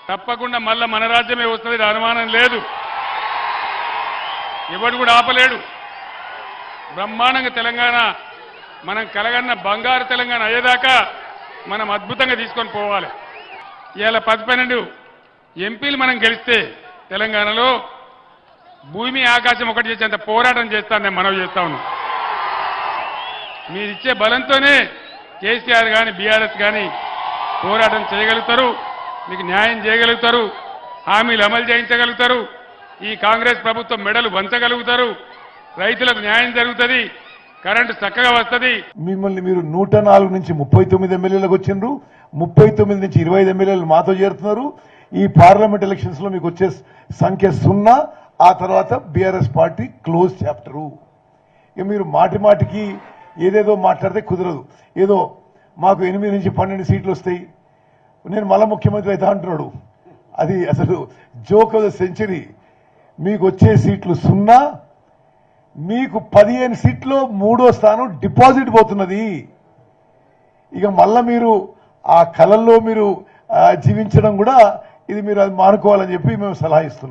తప్పకుండా మళ్ళా మన రాజ్యమే వస్తుంది, అనుమానం లేదు. ఎవడు కూడా ఆపలేడు. బ్రహ్మాండంగా తెలంగాణ మనం కలగన్న బంగారు తెలంగాణ అయ్యేదాకా మనం అద్భుతంగా తీసుకొని పోవాలి. ఇవాళ 10-12 ఎంపీలు మనం గెలిస్తే తెలంగాణలో భూమి ఆకాశం ఒకటి చేసేంత పోరాటం చేస్తాను నేను మనవి చేస్తా ఉన్నాను. మీరిచ్చే బలంతోనే కేసీఆర్ కానీ బీఆర్ఎస్ కానీ పోరాటం చేయగలుగుతారు, మీకు న్యాయం చేయగలుగుతారు, హామీలు అమలు చేయించగలుగుతారు, ఈ కాంగ్రెస్ ప్రభుత్వం మెడలు వంచగలుగుతారు, రైతులకు న్యాయం జరుగుతుంది, కరెంటు చక్కగా వస్తుంది. మిమ్మల్ని మీరు 104 నుంచి 39 ఎమ్మెల్యేలకు వచ్చిండ్రు, 39 నుంచి 25 ఎమ్మెల్యేలు మాతో చేరుతున్నారు. ఈ పార్లమెంట్ ఎలక్షన్స్ లో మీకు వచ్చే సంఖ్య 0. ఆ తర్వాత బీఆర్ఎస్ పార్టీ క్లోజ్ చాప్టరు. ఇక మీరు మాటి మాటికి ఏదేదో మాట్లాడితే కుదరదు. ఏదో మాకు 8 నుంచి 12 సీట్లు వస్తాయి, నేను మళ్ళా ముఖ్యమంత్రి అవుతా అంటున్నాడు. అది అసలు జోక్ ఆఫ్ ద సెంచరీ. మీకు వచ్చే సీట్లు 0. మీకు 15 సీట్లో 3వ స్థానం డిపాజిట్ పోతున్నది. ఇక మళ్ళా మీరు ఆ కళల్లో మీరు జీవించడం కూడా ఇది మీరు అది మానుకోవాలని చెప్పి మేము సలహా ఇస్తున్నాం.